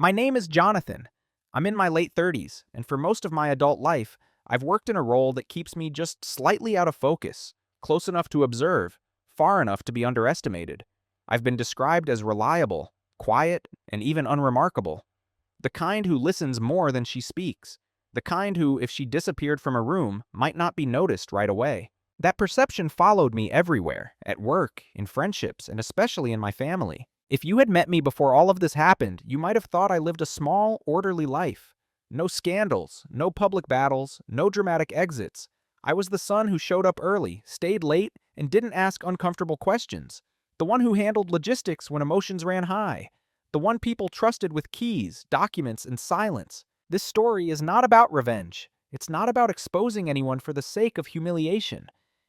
My name is Jonathan. I'm in my late 30s, and for most of my adult life, I've worked in a role that keeps me just slightly out of focus, close enough to observe, far enough to be underestimated. I've been described as reliable, quiet, and even unremarkable. The kind who listens more than she speaks. The kind who, if she disappeared from a room, might not be noticed right away. That perception followed me everywhere, at work, in friendships, and especially in my family. If you had met me before all of this happened, you might have thought I lived a small, orderly life. No scandals, no public battles, no dramatic exits. I was the son who showed up early, stayed late, and didn't ask uncomfortable questions. The one who handled logistics when emotions ran high. The one people trusted with keys, documents, and silence. This story is not about revenge. It's not about exposing anyone for the sake of humiliation.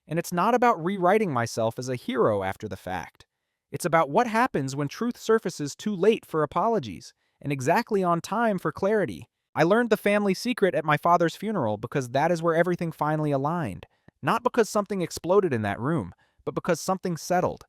And it's not about rewriting myself as a hero after the fact. It's about what happens when truth surfaces too late for apologies, and exactly on time for clarity. I learned the family secret at my father's funeral because that is where everything finally aligned. Not because something exploded in that room, but because something settled.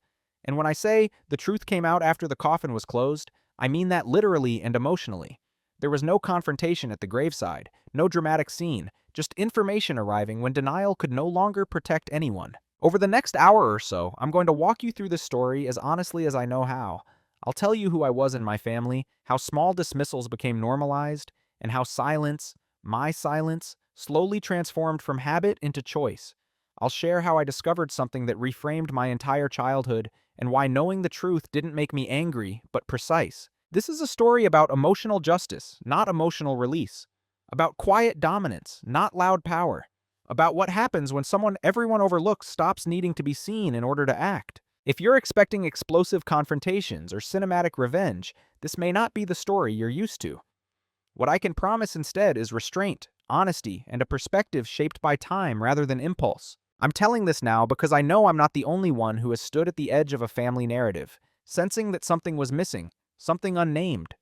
And when I say the truth came out after the coffin was closed, I mean that literally and emotionally. There was no confrontation at the graveside, no dramatic scene, just information arriving when denial could no longer protect anyone. Over the next hour or so, I'm going to walk you through this story as honestly as I know how. I'll tell you who I was in my family, how small dismissals became normalized, and how silence, my silence, slowly transformed from habit into choice. I'll share how I discovered something that reframed my entire childhood, and why knowing the truth didn't make me angry, but precise. This is a story about emotional justice, not emotional release. About quiet dominance, not loud power. About what happens when someone everyone overlooks stops needing to be seen in order to act. If you're expecting explosive confrontations or cinematic revenge, this may not be the story you're used to. What I can promise instead is restraint, honesty, and a perspective shaped by time rather than impulse. I'm telling this now because I know I'm not the only one who has stood at the edge of a family narrative, sensing that something was missing, something unnamed.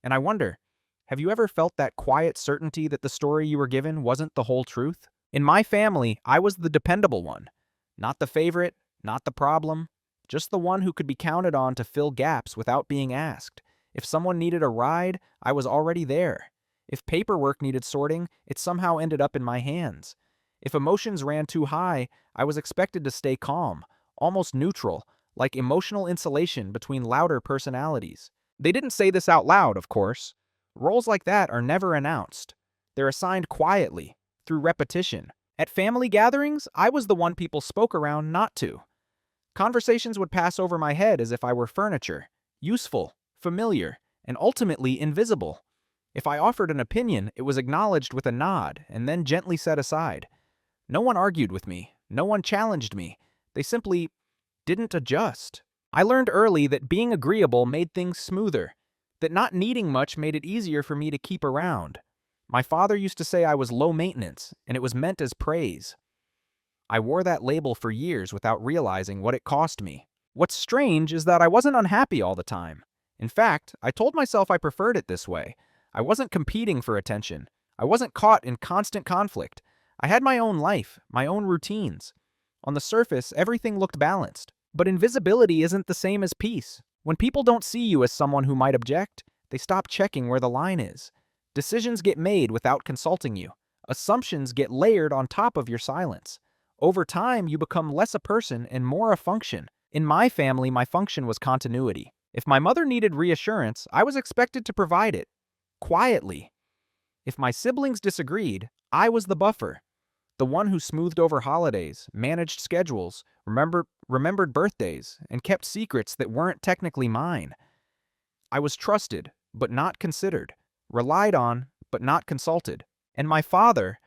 And I wonder, have you ever felt that quiet certainty that the story you were given wasn't the whole truth? In my family, I was the dependable one. Not the favorite, not the problem, just the one who could be counted on to fill gaps without being asked. If someone needed a ride, I was already there. If paperwork needed sorting, it somehow ended up in my hands. If emotions ran too high, I was expected to stay calm, almost neutral, like emotional insulation between louder personalities. They didn't say this out loud, of course. Roles like that are never announced. They're assigned quietly, through repetition. At family gatherings, I was the one people spoke around not to. Conversations would pass over my head as if I were furniture, useful, familiar, and ultimately invisible. If I offered an opinion, it was acknowledged with a nod and then gently set aside. No one argued with me. No one challenged me. They simply didn't adjust. I learned early that being agreeable made things smoother, that not needing much made it easier for me to keep around. My father used to say I was low maintenance, and it was meant as praise. I wore that label for years without realizing what it cost me. What's strange is that I wasn't unhappy all the time. In fact, I told myself I preferred it this way. I wasn't competing for attention. I wasn't caught in constant conflict. I had my own life, my own routines. On the surface, everything looked balanced. But invisibility isn't the same as peace. When people don't see you as someone who might object, they stop checking where the line is. Decisions get made without consulting you. Assumptions get layered on top of your silence. Over time, you become less a person and more a function. In my family, my function was continuity. If my mother needed reassurance, I was expected to provide it. Quietly. If my siblings disagreed, I was the buffer. The one who smoothed over holidays, managed schedules, remembered birthdays, and kept secrets that weren't technically mine. I was trusted, but not considered. Relied on, but not consulted. And my father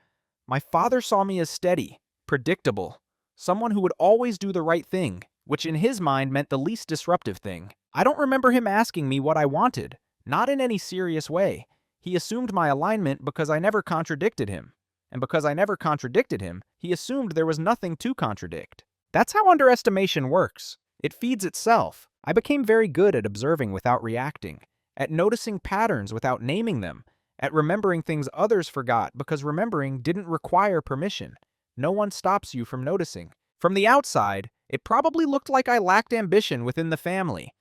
saw me as steady, predictable, someone who would always do the right thing, which in his mind meant the least disruptive thing. I don't remember him asking me what I wanted, not in any serious way. He assumed my alignment because I never contradicted him. And because I never contradicted him, he assumed there was nothing to contradict. That's how underestimation works. It feeds itself. I became very good at observing without reacting, at noticing patterns without naming them, at remembering things others forgot because remembering didn't require permission. No one stops you from noticing. From the outside, it probably looked like I lacked ambition within the family,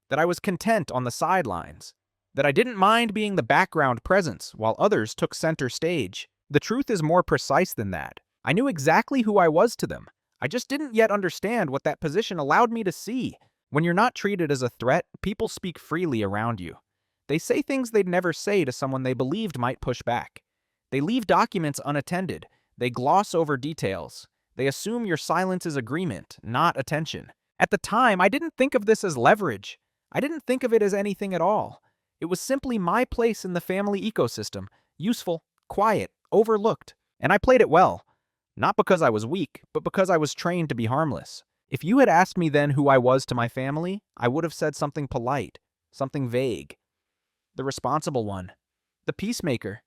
that I was content on the sidelines. That I didn't mind being the background presence while others took center stage. The truth is more precise than that. I knew exactly who I was to them. I just didn't yet understand what that position allowed me to see. When you're not treated as a threat, people speak freely around you. They say things they'd never say to someone they believed might push back. They leave documents unattended. They gloss over details. They assume your silence is agreement, not attention. At the time, I didn't think of this as leverage. I didn't think of it as anything at all. It was simply my place in the family ecosystem, useful, quiet, overlooked, and I played it well. Not because I was weak, but because I was trained to be harmless. If you had asked me then who I was to my family, I would have said something polite, something vague. The responsible one, the peacemaker,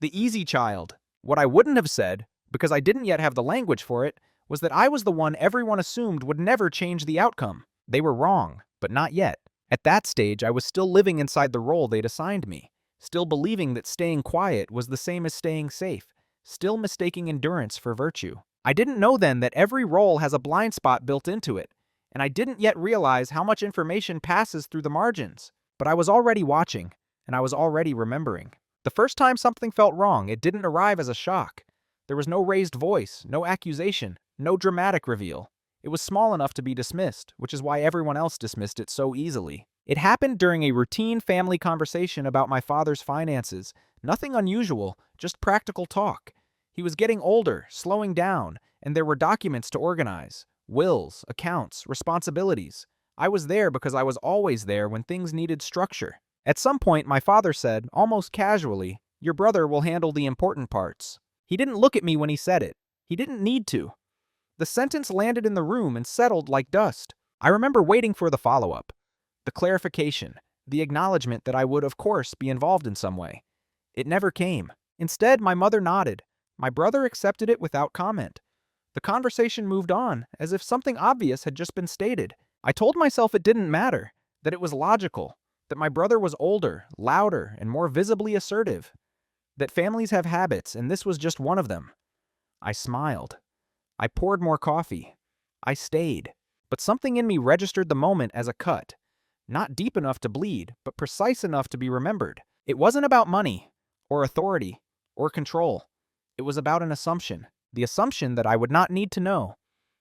the easy child. What I wouldn't have said, because I didn't yet have the language for it, was that I was the one everyone assumed would never change the outcome. They were wrong, but not yet. At that stage, I was still living inside the role they'd assigned me, still believing that staying quiet was the same as staying safe, still mistaking endurance for virtue. I didn't know then that every role has a blind spot built into it, and I didn't yet realize how much information passes through the margins. But I was already watching, and I was already remembering. The first time something felt wrong, it didn't arrive as a shock. There was no raised voice, no accusation, no dramatic reveal. It was small enough to be dismissed, which is why everyone else dismissed it so easily. It happened during a routine family conversation about my father's finances. Nothing unusual, just practical talk. He was getting older, slowing down, and there were documents to organize. Wills, accounts, responsibilities. I was there because I was always there when things needed structure. At some point, my father said, almost casually, "Your brother will handle the important parts." He didn't look at me when he said it. He didn't need to. The sentence landed in the room and settled like dust. I remember waiting for the follow-up, the clarification, the acknowledgement that I would, of course, be involved in some way. It never came. Instead, my mother nodded. My brother accepted it without comment. The conversation moved on, as if something obvious had just been stated. I told myself it didn't matter, that it was logical, that my brother was older, louder, and more visibly assertive, that families have habits, and this was just one of them. I smiled. I poured more coffee. I stayed. But something in me registered the moment as a cut. Not deep enough to bleed, but precise enough to be remembered. It wasn't about money, or authority, or control. It was about an assumption. The assumption that I would not need to know.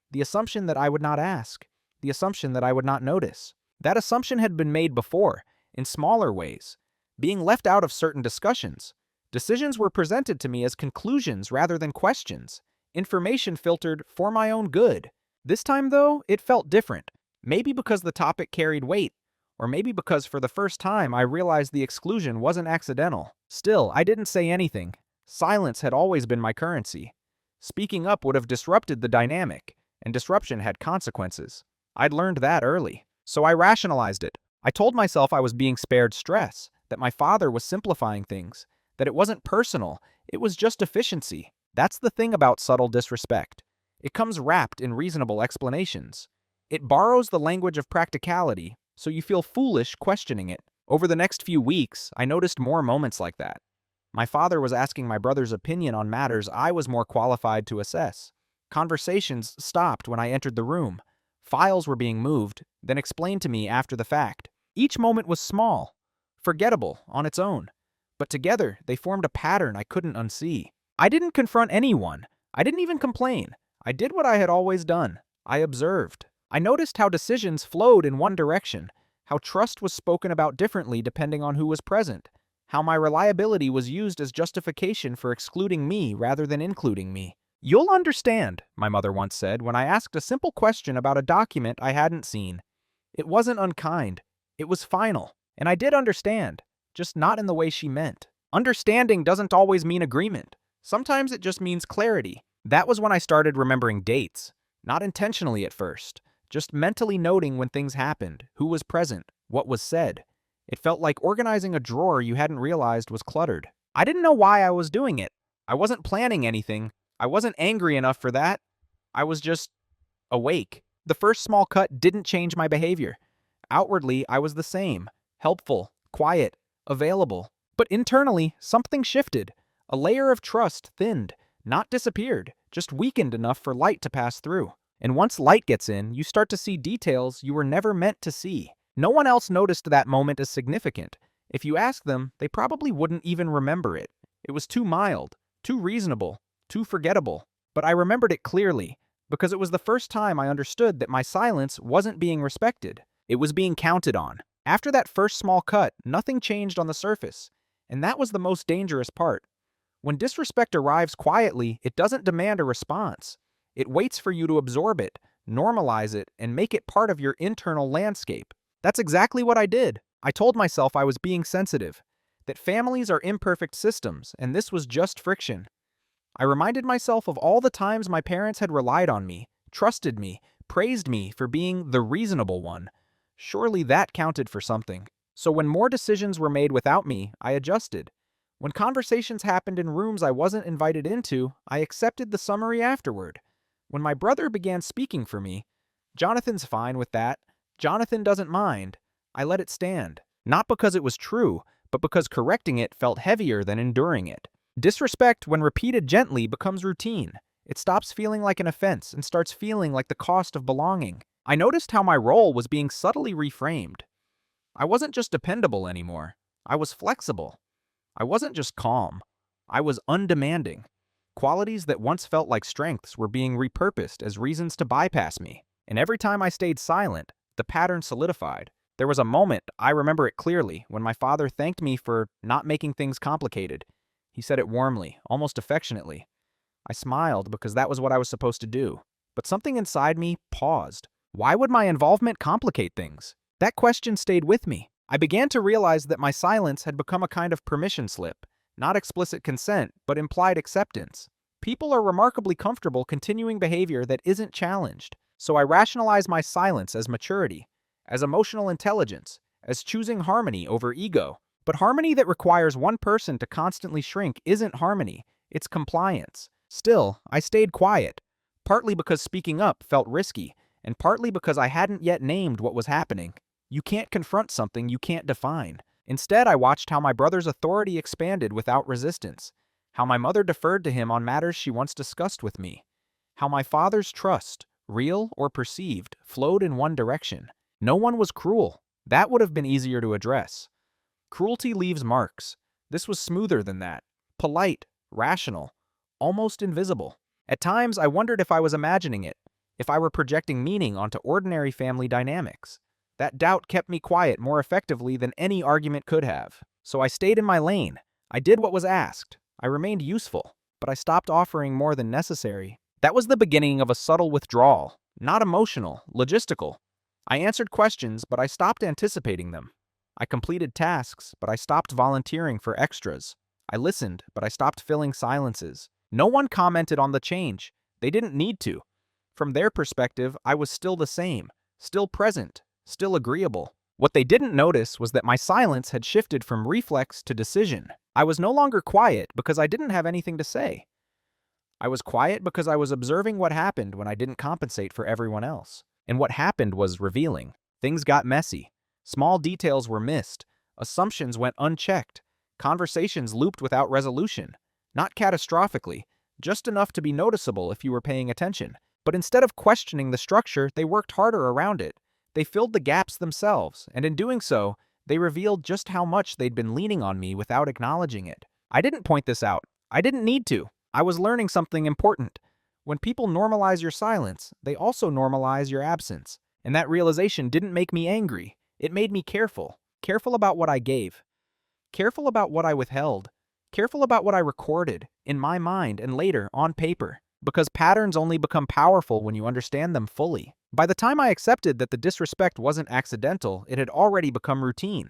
The assumption that I would not ask. The assumption that I would not notice. That assumption had been made before, in smaller ways. Being left out of certain discussions. Decisions were presented to me as conclusions rather than questions. Information filtered for my own good. This time, though, it felt different. Maybe because the topic carried weight, or maybe because for the first time I realized the exclusion wasn't accidental. Still, I didn't say anything. Silence had always been my currency. Speaking up would have disrupted the dynamic, and disruption had consequences. I'd learned that early, so I rationalized it. I told myself I was being spared stress, that my father was simplifying things, that it wasn't personal, it was just efficiency. That's the thing about subtle disrespect. It comes wrapped in reasonable explanations. It borrows the language of practicality, so you feel foolish questioning it. Over the next few weeks, I noticed more moments like that. My father was asking my brother's opinion on matters I was more qualified to assess. Conversations stopped when I entered the room. Files were being moved, then explained to me after the fact. Each moment was small, forgettable on its own, but together they formed a pattern I couldn't unsee. I didn't confront anyone. I didn't even complain. I did what I had always done. I observed. I noticed how decisions flowed in one direction, how trust was spoken about differently depending on who was present, how my reliability was used as justification for excluding me rather than including me. "You'll understand," my mother once said when I asked a simple question about a document I hadn't seen. It wasn't unkind. It was final. And I did understand, just not in the way she meant. Understanding doesn't always mean agreement. Sometimes it just means clarity. That was when I started remembering dates. Not intentionally at first, just mentally noting when things happened, who was present, what was said. It felt like organizing a drawer you hadn't realized was cluttered. I didn't know why I was doing it. I wasn't planning anything. I wasn't angry enough for that. I was just awake. The first small cut didn't change my behavior. Outwardly, I was the same. Helpful, quiet, available. But internally, something shifted. A layer of trust thinned, not disappeared, just weakened enough for light to pass through. And once light gets in, you start to see details you were never meant to see. No one else noticed that moment as significant. If you ask them, they probably wouldn't even remember it. It was too mild, too reasonable, too forgettable. But I remembered it clearly, because it was the first time I understood that my silence wasn't being respected. It was being counted on. After that first small cut, nothing changed on the surface. And that was the most dangerous part. When disrespect arrives quietly, it doesn't demand a response. It waits for you to absorb it, normalize it, and make it part of your internal landscape. That's exactly what I did. I told myself I was being sensitive, that families are imperfect systems, and this was just friction. I reminded myself of all the times my parents had relied on me, trusted me, praised me for being the reasonable one. Surely that counted for something. So when more decisions were made without me, I adjusted. When conversations happened in rooms I wasn't invited into, I accepted the summary afterward. When my brother began speaking for me, "Jonathan's fine with that. Jonathan doesn't mind," I let it stand. Not because it was true, but because correcting it felt heavier than enduring it. Disrespect, when repeated gently, becomes routine. It stops feeling like an offense and starts feeling like the cost of belonging. I noticed how my role was being subtly reframed. I wasn't just dependable anymore. I was flexible. I wasn't just calm. I was undemanding. Qualities that once felt like strengths were being repurposed as reasons to bypass me. And every time I stayed silent, the pattern solidified. There was a moment, I remember it clearly, when my father thanked me for not making things complicated. He said it warmly, almost affectionately. I smiled because that was what I was supposed to do. But something inside me paused. Why would my involvement complicate things? That question stayed with me. I began to realize that my silence had become a kind of permission slip. Not explicit consent, but implied acceptance. People are remarkably comfortable continuing behavior that isn't challenged. So I rationalize my silence as maturity, as emotional intelligence, as choosing harmony over ego. But harmony that requires one person to constantly shrink isn't harmony, it's compliance. Still, I stayed quiet, partly because speaking up felt risky, and partly because I hadn't yet named what was happening. You can't confront something you can't define. Instead, I watched how my brother's authority expanded without resistance, how my mother deferred to him on matters she once discussed with me, how my father's trust, real or perceived, flowed in one direction. No one was cruel. That would have been easier to address. Cruelty leaves marks. This was smoother than that. Polite, rational, almost invisible. At times, I wondered if I was imagining it, if I were projecting meaning onto ordinary family dynamics. That doubt kept me quiet more effectively than any argument could have. So I stayed in my lane. I did what was asked. I remained useful, but I stopped offering more than necessary. That was the beginning of a subtle withdrawal, not emotional, logistical. I answered questions, but I stopped anticipating them. I completed tasks, but I stopped volunteering for extras. I listened, but I stopped filling silences. No one commented on the change. They didn't need to. From their perspective, I was still the same, still present, still agreeable. What they didn't notice was that my silence had shifted from reflex to decision. I was no longer quiet because I didn't have anything to say. I was quiet because I was observing what happened when I didn't compensate for everyone else. And what happened was revealing. Things got messy. Small details were missed. Assumptions went unchecked. Conversations looped without resolution. Not catastrophically, just enough to be noticeable if you were paying attention. But instead of questioning the structure, they worked harder around it. They filled the gaps themselves, and in doing so, they revealed just how much they'd been leaning on me without acknowledging it. I didn't point this out. I didn't need to. I was learning something important. When people normalize your silence, they also normalize your absence. And that realization didn't make me angry. It made me careful. Careful about what I gave. Careful about what I withheld. Careful about what I recorded, in my mind and later on paper. Because patterns only become powerful when you understand them fully. By the time I accepted that the disrespect wasn't accidental, it had already become routine.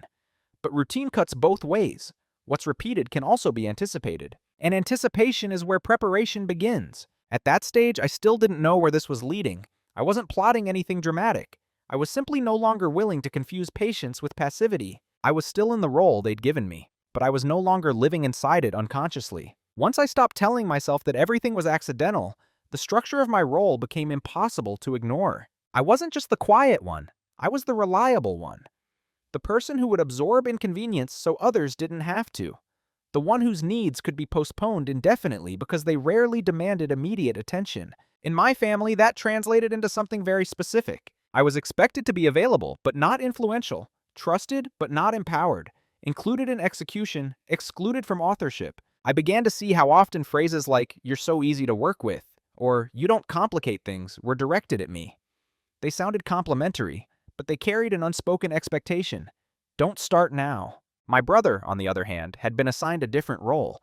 But routine cuts both ways. What's repeated can also be anticipated. And anticipation is where preparation begins. At that stage, I still didn't know where this was leading. I wasn't plotting anything dramatic. I was simply no longer willing to confuse patience with passivity. I was still in the role they'd given me, but I was no longer living inside it unconsciously. Once I stopped telling myself that everything was accidental, the structure of my role became impossible to ignore. I wasn't just the quiet one. I was the reliable one. The person who would absorb inconvenience so others didn't have to. The one whose needs could be postponed indefinitely because they rarely demanded immediate attention. In my family, that translated into something very specific. I was expected to be available, but not influential. Trusted, but not empowered. included in execution, excluded from authorship. I began to see how often phrases like, "you're so easy to work with," or "you don't complicate things," were directed at me. They sounded complimentary, but they carried an unspoken expectation. Don't start now. My brother, on the other hand, had been assigned a different role.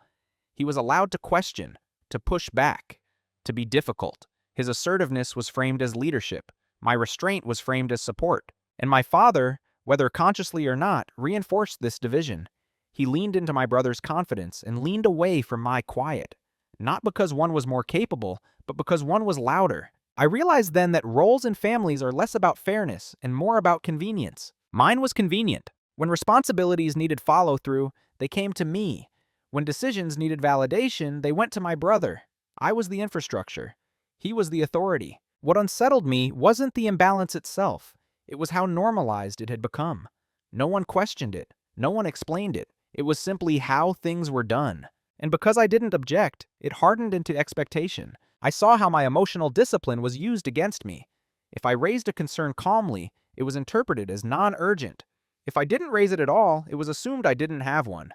He was allowed to question, to push back, to be difficult. His assertiveness was framed as leadership. My restraint was framed as support. And my father, whether consciously or not, reinforced this division. He leaned into my brother's confidence and leaned away from my quiet. Not because one was more capable, but because one was louder. I realized then that roles in families are less about fairness and more about convenience. Mine was convenient. When responsibilities needed follow-through, they came to me. When decisions needed validation, they went to my brother. I was the infrastructure. He was the authority. What unsettled me wasn't the imbalance itself. It was how normalized it had become. No one questioned it. No one explained it. It was simply how things were done. And because I didn't object, it hardened into expectation. I saw how my emotional discipline was used against me. If I raised a concern calmly, it was interpreted as non-urgent. If I didn't raise it at all, it was assumed I didn't have one.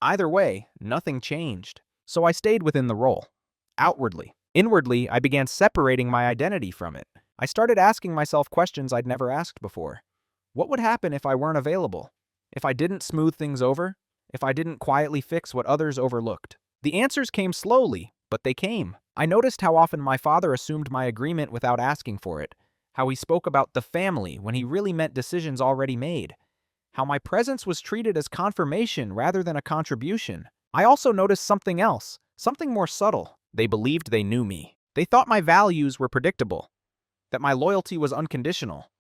Either way, nothing changed. So I stayed within the role. Outwardly. Inwardly, I began separating my identity from it. I started asking myself questions I'd never asked before. What would happen if I weren't available? If I didn't smooth things over? If I didn't quietly fix what others overlooked? The answers came slowly, but they came. I noticed how often my father assumed my agreement without asking for it, how he spoke about the family when he really meant decisions already made, how my presence was treated as confirmation rather than a contribution. I also noticed something else, something more subtle. They believed they knew me. They thought my values were predictable, that my loyalty was unconditional,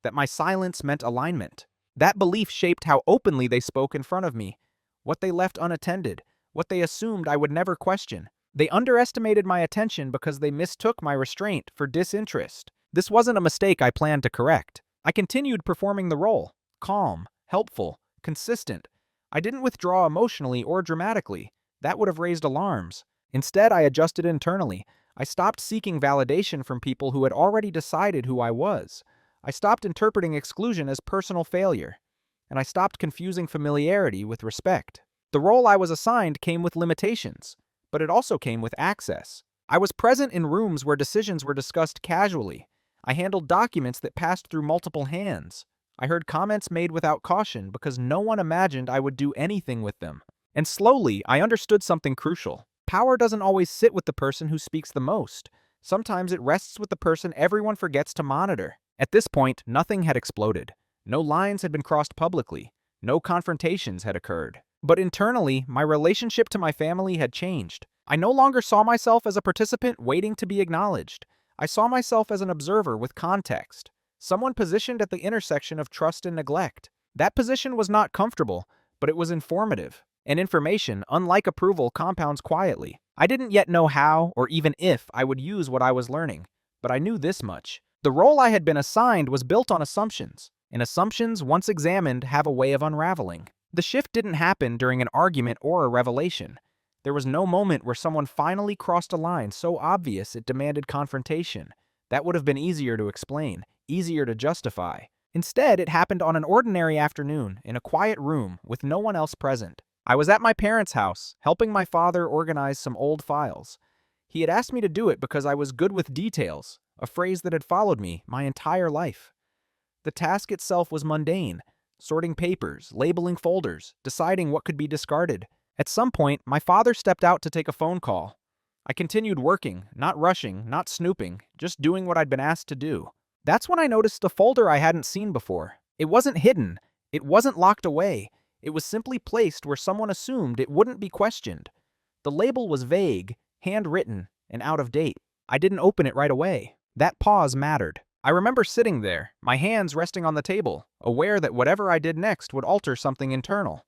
that my silence meant alignment. That belief shaped how openly they spoke in front of me, what they left unattended, what they assumed I would never question. They underestimated my attention because they mistook my restraint for disinterest. This wasn't a mistake I planned to correct. I continued performing the role, calm, helpful, consistent. I didn't withdraw emotionally or dramatically. That would have raised alarms. Instead, I adjusted internally. I stopped seeking validation from people who had already decided who I was. I stopped interpreting exclusion as personal failure. And I stopped confusing familiarity with respect. The role I was assigned came with limitations, but it also came with access. I was present in rooms where decisions were discussed casually. I handled documents that passed through multiple hands. I heard comments made without caution because no one imagined I would do anything with them. And slowly, I understood something crucial. Power doesn't always sit with the person who speaks the most. Sometimes it rests with the person everyone forgets to monitor. At this point, nothing had exploded. No lines had been crossed publicly. No confrontations had occurred. But internally, my relationship to my family had changed. I no longer saw myself as a participant waiting to be acknowledged. I saw myself as an observer with context, someone positioned at the intersection of trust and neglect. That position was not comfortable, but it was informative. And information, unlike approval, compounds quietly. I didn't yet know how or even if I would use what I was learning, but I knew this much. The role I had been assigned was built on assumptions, and assumptions, once examined, have a way of unraveling. The shift didn't happen during an argument or a revelation. There was no moment where someone finally crossed a line so obvious it demanded confrontation. That would have been easier to explain, easier to justify. Instead, it happened on an ordinary afternoon, in a quiet room, with no one else present. I was at my parents' house, helping my father organize some old files. He had asked me to do it because I was good with details, a phrase that had followed me my entire life. The task itself was mundane, sorting papers, labeling folders, deciding what could be discarded. At some point, my father stepped out to take a phone call. I continued working, not rushing, not snooping, just doing what I'd been asked to do. That's when I noticed a folder I hadn't seen before. It wasn't hidden. It wasn't locked away. It was simply placed where someone assumed it wouldn't be questioned. The label was vague, handwritten, and out of date. I didn't open it right away. That pause mattered. I remember sitting there, my hands resting on the table, aware that whatever I did next would alter something internal.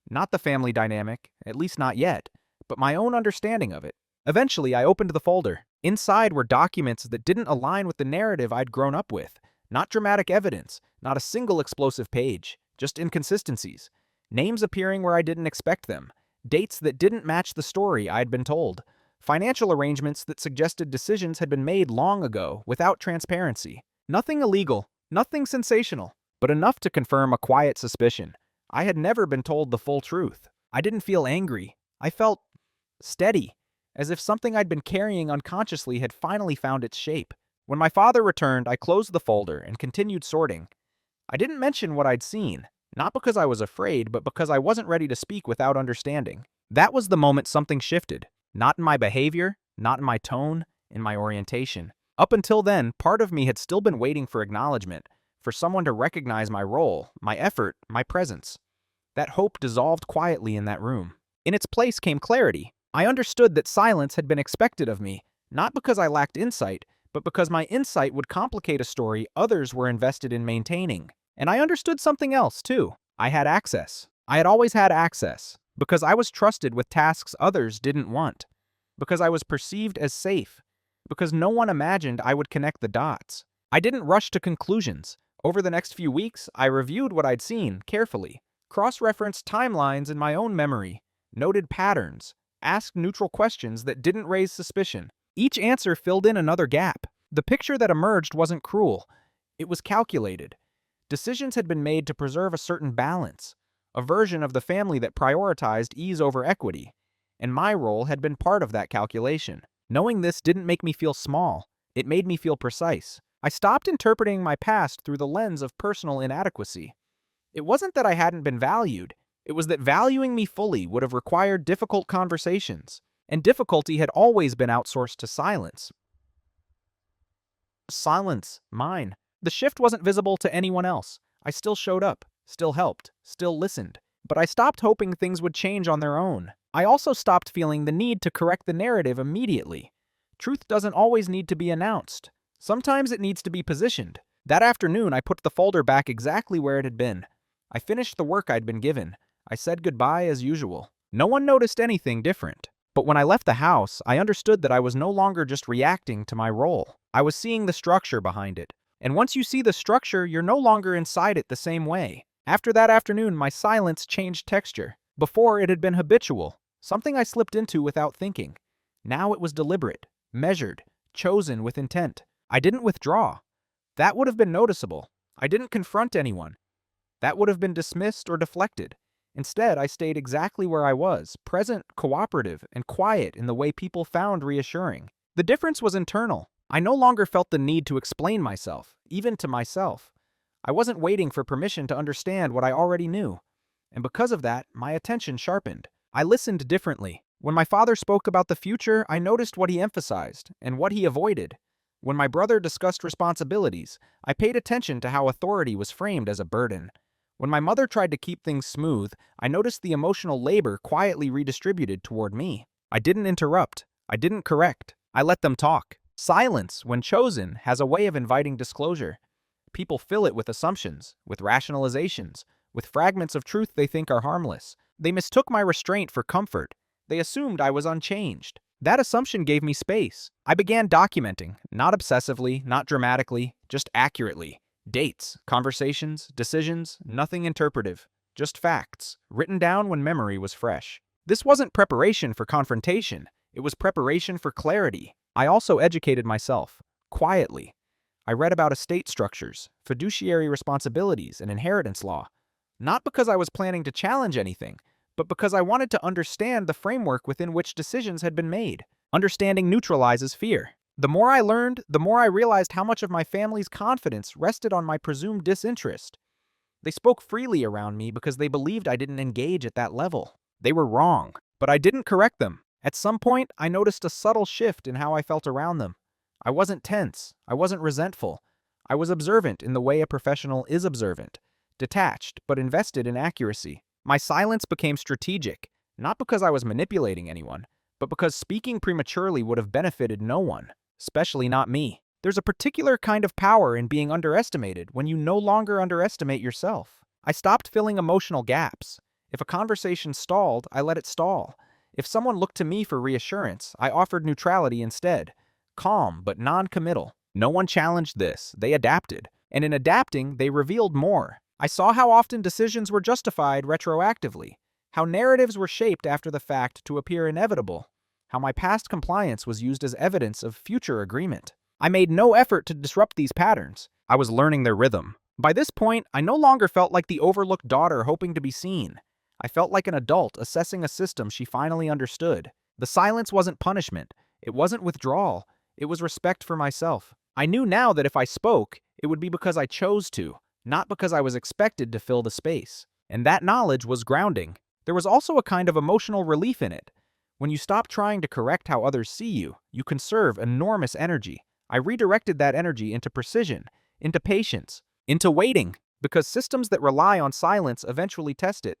Not the family dynamic, at least not yet, but my own understanding of it. Eventually, I opened the folder. Inside were documents that didn't align with the narrative I'd grown up with. Not dramatic evidence, not a single explosive page, just inconsistencies. Names appearing where I didn't expect them. Dates that didn't match the story I'd been told. Financial arrangements that suggested decisions had been made long ago without transparency. Nothing illegal, nothing sensational, but enough to confirm a quiet suspicion. I had never been told the full truth. I didn't feel angry. I felt steady, as if something I'd been carrying unconsciously had finally found its shape. When my father returned, I closed the folder and continued sorting. I didn't mention what I'd seen, not because I was afraid, but because I wasn't ready to speak without understanding. That was the moment something shifted. Not in my behavior, not in my tone, in my orientation. Up until then, part of me had still been waiting for acknowledgement, for someone to recognize my role, my effort, my presence. That hope dissolved quietly in that room. In its place came clarity. I understood that silence had been expected of me, not because I lacked insight, but because my insight would complicate a story others were invested in maintaining. And I understood something else, too. I had access. I had always had access, because I was trusted with tasks others didn't want, because I was perceived as safe, because no one imagined I would connect the dots. I didn't rush to conclusions. Over the next few weeks, I reviewed what I'd seen carefully, cross-referenced timelines in my own memory, noted patterns, asked neutral questions that didn't raise suspicion. Each answer filled in another gap. The picture that emerged wasn't cruel. It was calculated. Decisions had been made to preserve a certain balance, a version of the family that prioritized ease over equity, and my role had been part of that calculation. Knowing this didn't make me feel small. It made me feel precise. I stopped interpreting my past through the lens of personal inadequacy. It wasn't that I hadn't been valued. It was that valuing me fully would have required difficult conversations, and difficulty had always been outsourced to silence. Silence, mine. The shift wasn't visible to anyone else. I still showed up, still helped, still listened. But I stopped hoping things would change on their own. I also stopped feeling the need to correct the narrative immediately. Truth doesn't always need to be announced. Sometimes it needs to be positioned. That afternoon, I put the folder back exactly where it had been. I finished the work I'd been given. I said goodbye as usual. No one noticed anything different. But when I left the house, I understood that I was no longer just reacting to my role. I was seeing the structure behind it. And once you see the structure, you're no longer inside it the same way. After that afternoon, my silence changed texture. Before, it had been habitual, something I slipped into without thinking. Now it was deliberate, measured, chosen with intent. I didn't withdraw. That would have been noticeable. I didn't confront anyone. That would have been dismissed or deflected. Instead, I stayed exactly where I was, present, cooperative, and quiet in the way people found reassuring. The difference was internal. I no longer felt the need to explain myself, even to myself. I wasn't waiting for permission to understand what I already knew. And because of that, my attention sharpened. I listened differently. When my father spoke about the future, I noticed what he emphasized and what he avoided. When my brother discussed responsibilities, I paid attention to how authority was framed as a burden. When my mother tried to keep things smooth, I noticed the emotional labor quietly redistributed toward me. I didn't interrupt. I didn't correct. I let them talk. Silence, when chosen, has a way of inviting disclosure. People fill it with assumptions, with rationalizations, with fragments of truth they think are harmless. They mistook my restraint for comfort. They assumed I was unchanged. That assumption gave me space. I began documenting, not obsessively, not dramatically, just accurately. Dates, conversations, decisions, nothing interpretive. Just facts, written down when memory was fresh. This wasn't preparation for confrontation. It was preparation for clarity. I also educated myself, quietly. I read about estate structures, fiduciary responsibilities, and inheritance law. Not because I was planning to challenge anything, but because I wanted to understand the framework within which decisions had been made. Understanding neutralizes fear. The more I learned, the more I realized how much of my family's confidence rested on my presumed disinterest. They spoke freely around me because they believed I didn't engage at that level. They were wrong, but I didn't correct them. At some point, I noticed a subtle shift in how I felt around them. I wasn't tense. I wasn't resentful. I was observant in the way a professional is observant, detached but invested in accuracy. My silence became strategic, not because I was manipulating anyone, but because speaking prematurely would have benefited no one, especially not me. There's a particular kind of power in being underestimated when you no longer underestimate yourself. I stopped filling emotional gaps. If a conversation stalled, I let it stall. If someone looked to me for reassurance, I offered neutrality instead. Calm, but non-committal. No one challenged this. They adapted. And in adapting, they revealed more. I saw how often decisions were justified retroactively, how narratives were shaped after the fact to appear inevitable, how my past compliance was used as evidence of future agreement. I made no effort to disrupt these patterns. I was learning their rhythm. By this point, I no longer felt like the overlooked daughter hoping to be seen. I felt like an adult assessing a system she finally understood. The silence wasn't punishment. It wasn't withdrawal. It was respect for myself. I knew now that if I spoke, it would be because I chose to, not because I was expected to fill the space. And that knowledge was grounding. There was also a kind of emotional relief in it. When you stop trying to correct how others see you, you conserve enormous energy. I redirected that energy into precision, into patience, into waiting, because systems that rely on silence eventually test it.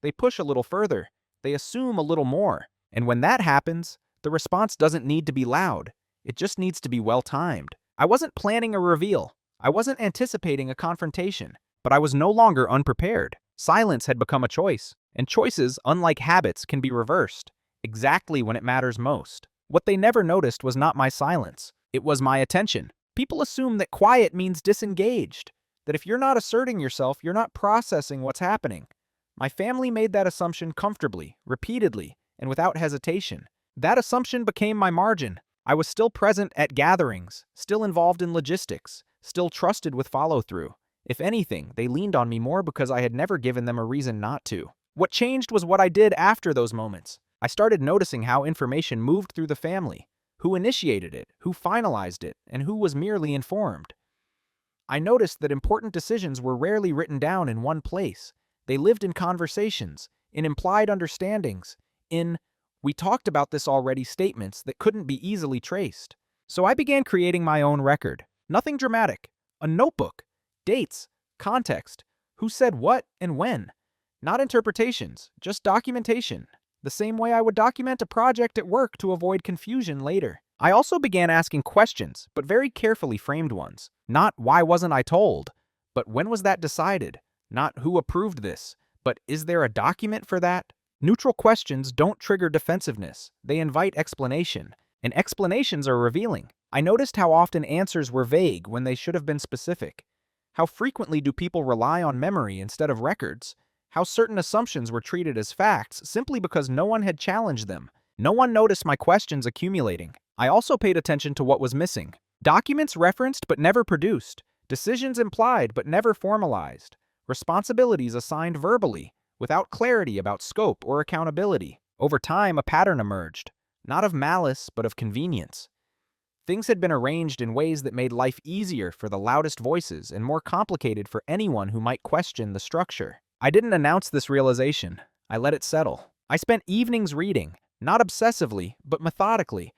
They push a little further. They assume a little more. And when that happens, the response doesn't need to be loud. It just needs to be well-timed. I wasn't planning a reveal. I wasn't anticipating a confrontation. But I was no longer unprepared. Silence had become a choice. And choices, unlike habits, can be reversed, exactly when it matters most. What they never noticed was not my silence. It was my attention. People assume that quiet means disengaged, that if you're not asserting yourself, you're not processing what's happening. My family made that assumption comfortably, repeatedly, and without hesitation. That assumption became my margin. I was still present at gatherings, still involved in logistics, still trusted with follow-through. If anything, they leaned on me more because I had never given them a reason not to. What changed was what I did after those moments. I started noticing how information moved through the family, who initiated it, who finalized it, and who was merely informed. I noticed that important decisions were rarely written down in one place. They lived in conversations, in implied understandings, in "we talked about this already" statements that couldn't be easily traced. So I began creating my own record. Nothing dramatic. A notebook. Dates. Context. Who said what and when. Not interpretations, just documentation. The same way I would document a project at work to avoid confusion later. I also began asking questions, but very carefully framed ones. Not "why wasn't I told?" but "when was that decided?" Not "who approved this?" but "is there a document for that?" Neutral questions don't trigger defensiveness. They invite explanation. And explanations are revealing. I noticed how often answers were vague when they should have been specific. How frequently do people rely on memory instead of records? How certain assumptions were treated as facts simply because no one had challenged them. No one noticed my questions accumulating. I also paid attention to what was missing. Documents referenced but never produced. Decisions implied but never formalized. Responsibilities assigned verbally, without clarity about scope or accountability. Over time, a pattern emerged. Not of malice, but of convenience. Things had been arranged in ways that made life easier for the loudest voices and more complicated for anyone who might question the structure. I didn't announce this realization. I let it settle. I spent evenings reading, not obsessively, but methodically,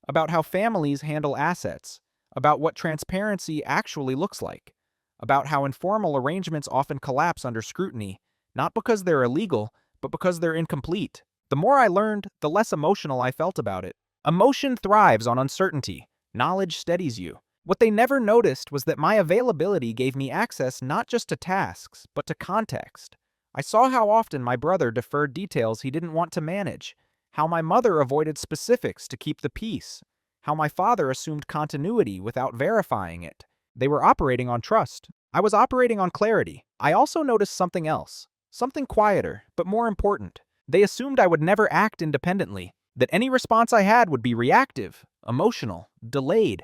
about how families handle assets, about what transparency actually looks like, about how informal arrangements often collapse under scrutiny, not because they're illegal, but because they're incomplete. The more I learned, the less emotional I felt about it. Emotion thrives on uncertainty. Knowledge steadies you. What they never noticed was that my availability gave me access not just to tasks, but to context. I saw how often my brother deferred details he didn't want to manage, how my mother avoided specifics to keep the peace, how my father assumed continuity without verifying it. They were operating on trust. I was operating on clarity. I also noticed something else, something quieter, but more important. They assumed I would never act independently, that any response I had would be reactive, emotional, delayed.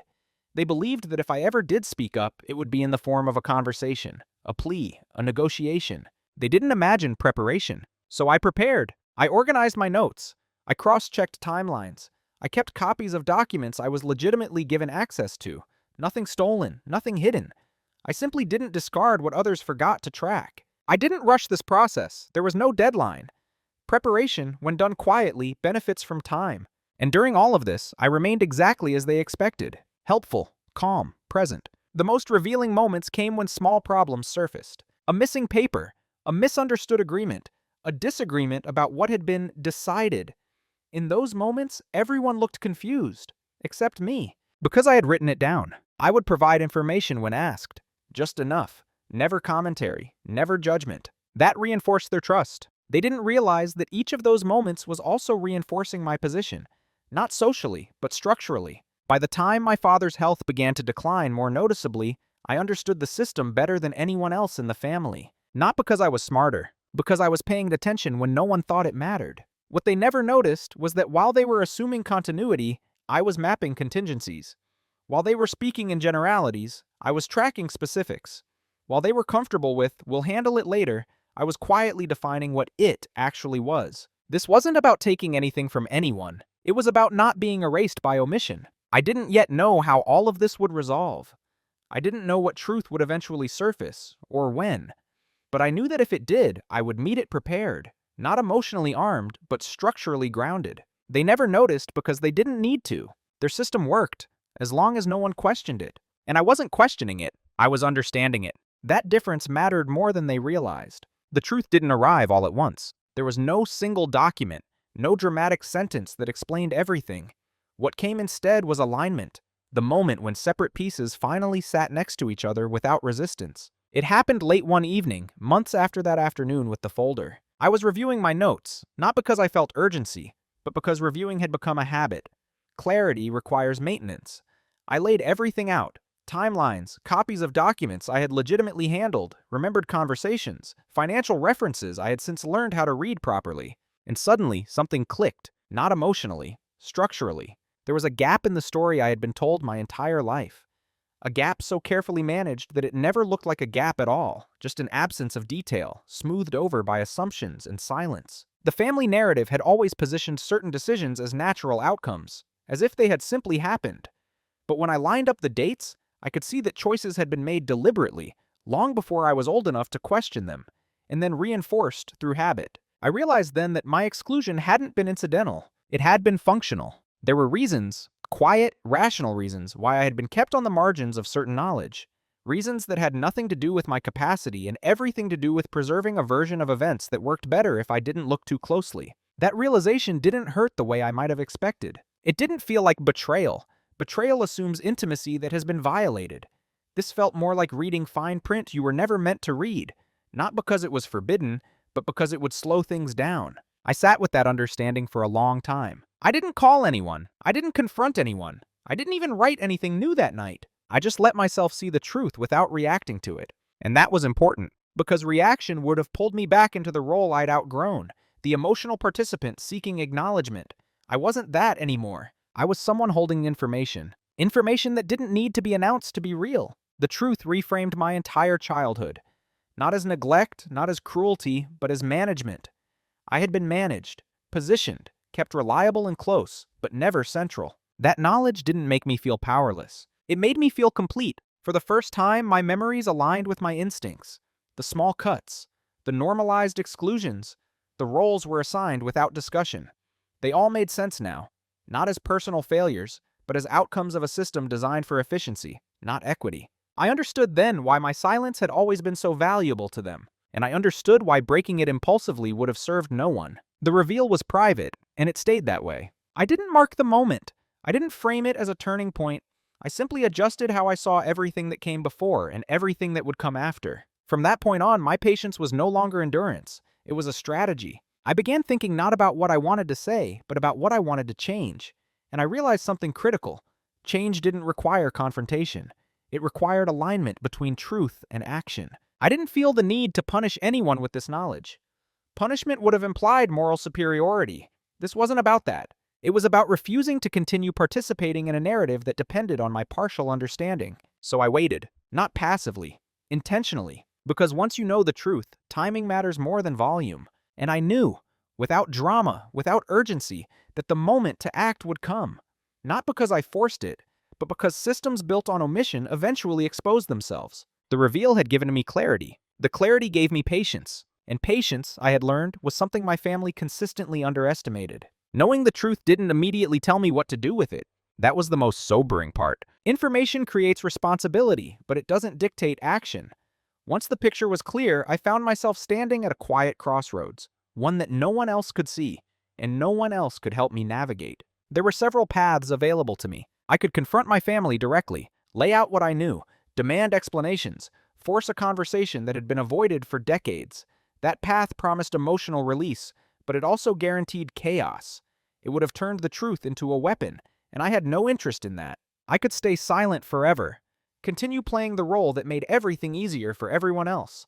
They believed that if I ever did speak up, it would be in the form of a conversation, a plea, a negotiation. They didn't imagine preparation. So I prepared. I organized my notes. I cross-checked timelines. I kept copies of documents I was legitimately given access to. Nothing stolen, nothing hidden. I simply didn't discard what others forgot to track. I didn't rush this process. There was no deadline. Preparation, when done quietly, benefits from time. And during all of this, I remained exactly as they expected. Helpful, calm, present. The most revealing moments came when small problems surfaced. A missing paper, a misunderstood agreement, a disagreement about what had been decided. In those moments, everyone looked confused, except me. Because I had written it down, I would provide information when asked. Just enough. Never commentary, never judgment. That reinforced their trust. They didn't realize that each of those moments was also reinforcing my position. Not socially, but structurally. By the time my father's health began to decline more noticeably, I understood the system better than anyone else in the family. Not because I was smarter, because I was paying attention when no one thought it mattered. What they never noticed was that while they were assuming continuity, I was mapping contingencies. While they were speaking in generalities, I was tracking specifics. While they were comfortable with, "we'll handle it later," I was quietly defining what it actually was. This wasn't about taking anything from anyone. It was about not being erased by omission. I didn't yet know how all of this would resolve. I didn't know what truth would eventually surface, or when. But I knew that if it did, I would meet it prepared, not emotionally armed, but structurally grounded. They never noticed because they didn't need to. Their system worked, as long as no one questioned it. And I wasn't questioning it, I was understanding it. That difference mattered more than they realized. The truth didn't arrive all at once. There was no single document, no dramatic sentence that explained everything. What came instead was alignment, the moment when separate pieces finally sat next to each other without resistance. It happened late one evening, months after that afternoon with the folder. I was reviewing my notes, not because I felt urgency, but because reviewing had become a habit. Clarity requires maintenance. I laid everything out. Timelines, copies of documents I had legitimately handled, remembered conversations, financial references I had since learned how to read properly. And suddenly, something clicked, not emotionally, structurally. There was a gap in the story I had been told my entire life. A gap so carefully managed that it never looked like a gap at all, just an absence of detail, smoothed over by assumptions and silence. The family narrative had always positioned certain decisions as natural outcomes, as if they had simply happened. But when I lined up the dates, I could see that choices had been made deliberately, long before I was old enough to question them, and then reinforced through habit. I realized then that my exclusion hadn't been incidental. It had been functional. There were reasons, quiet, rational reasons, why I had been kept on the margins of certain knowledge. Reasons that had nothing to do with my capacity and everything to do with preserving a version of events that worked better if I didn't look too closely. That realization didn't hurt the way I might have expected. It didn't feel like betrayal. Betrayal assumes intimacy that has been violated. This felt more like reading fine print you were never meant to read, not because it was forbidden, but because it would slow things down. I sat with that understanding for a long time. I didn't call anyone. I didn't confront anyone. I didn't even write anything new that night. I just let myself see the truth without reacting to it. And that was important, because reaction would have pulled me back into the role I'd outgrown, the emotional participant seeking acknowledgement. I wasn't that anymore. I was someone holding information. Information that didn't need to be announced to be real. The truth reframed my entire childhood. Not as neglect, not as cruelty, but as management. I had been managed, positioned, kept reliable and close, but never central. That knowledge didn't make me feel powerless. It made me feel complete. For the first time, my memories aligned with my instincts. The small cuts, the normalized exclusions, the roles were assigned without discussion. They all made sense now. Not as personal failures, but as outcomes of a system designed for efficiency, not equity. I understood then why my silence had always been so valuable to them, and I understood why breaking it impulsively would have served no one. The reveal was private, and it stayed that way. I didn't mark the moment. I didn't frame it as a turning point. I simply adjusted how I saw everything that came before and everything that would come after. From that point on, my patience was no longer endurance. It was a strategy. I began thinking not about what I wanted to say, but about what I wanted to change. And I realized something critical. Change didn't require confrontation. It required alignment between truth and action. I didn't feel the need to punish anyone with this knowledge. Punishment would have implied moral superiority. This wasn't about that. It was about refusing to continue participating in a narrative that depended on my partial understanding. So I waited, not passively, intentionally, because once you know the truth, timing matters more than volume. And I knew, without drama, without urgency, that the moment to act would come. Not because I forced it, but because systems built on omission eventually exposed themselves. The reveal had given me clarity. The clarity gave me patience. And patience, I had learned, was something my family consistently underestimated. Knowing the truth didn't immediately tell me what to do with it. That was the most sobering part. Information creates responsibility, but it doesn't dictate action. Once the picture was clear, I found myself standing at a quiet crossroads, one that no one else could see, and no one else could help me navigate. There were several paths available to me. I could confront my family directly, lay out what I knew, demand explanations, force a conversation that had been avoided for decades. That path promised emotional release, but it also guaranteed chaos. It would have turned the truth into a weapon, and I had no interest in that. I could stay silent forever, continue playing the role that made everything easier for everyone else.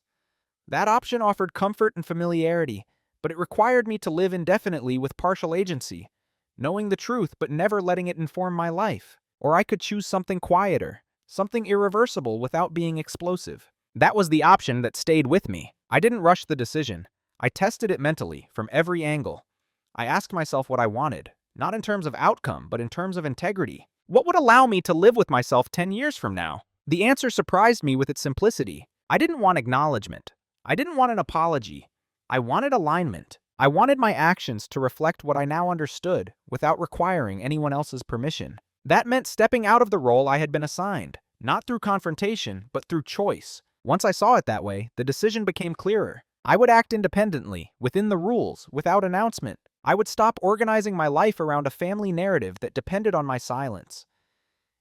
That option offered comfort and familiarity, but it required me to live indefinitely with partial agency, knowing the truth but never letting it inform my life. Or I could choose something quieter, something irreversible without being explosive. That was the option that stayed with me. I didn't rush the decision. I tested it mentally, from every angle. I asked myself what I wanted, not in terms of outcome, but in terms of integrity. What would allow me to live with myself 10 years from now? The answer surprised me with its simplicity. I didn't want acknowledgement. I didn't want an apology. I wanted alignment. I wanted my actions to reflect what I now understood without requiring anyone else's permission. That meant stepping out of the role I had been assigned, not through confrontation, but through choice. Once I saw it that way, the decision became clearer. I would act independently, within the rules, without announcement. I would stop organizing my life around a family narrative that depended on my silence.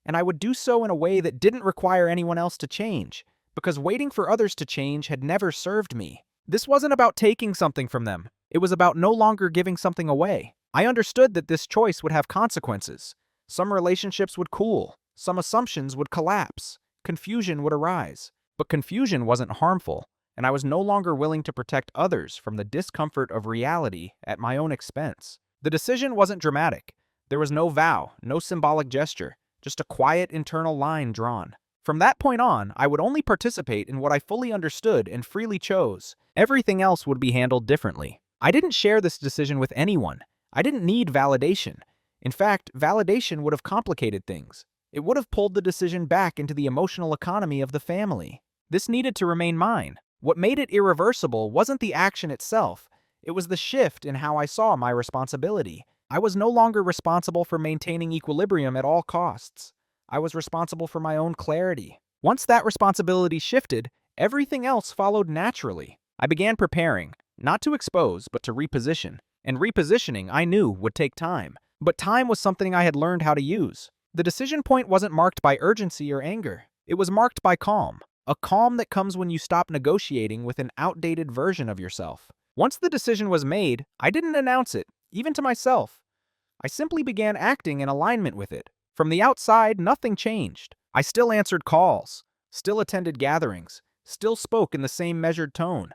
And I would do so in a way that didn't require anyone else to change, because waiting for others to change had never served me. This wasn't about taking something from them. It was about no longer giving something away. I understood that this choice would have consequences. Some relationships would cool. Some assumptions would collapse. Confusion would arise. But confusion wasn't harmful, and I was no longer willing to protect others from the discomfort of reality at my own expense. The decision wasn't dramatic. There was no vow, no symbolic gesture, just a quiet internal line drawn. From that point on, I would only participate in what I fully understood and freely chose. Everything else would be handled differently. I didn't share this decision with anyone. I didn't need validation. In fact, validation would have complicated things. It would have pulled the decision back into the emotional economy of the family. This needed to remain mine. What made it irreversible wasn't the action itself. It was the shift in how I saw my responsibility. I was no longer responsible for maintaining equilibrium at all costs. I was responsible for my own clarity. Once that responsibility shifted, everything else followed naturally. I began preparing, not to expose, but to reposition. And repositioning, I knew, would take time. But time was something I had learned how to use. The decision point wasn't marked by urgency or anger. It was marked by calm. A calm that comes when you stop negotiating with an outdated version of yourself. Once the decision was made, I didn't announce it, even to myself. I simply began acting in alignment with it. From the outside, nothing changed. I still answered calls, still attended gatherings, still spoke in the same measured tone.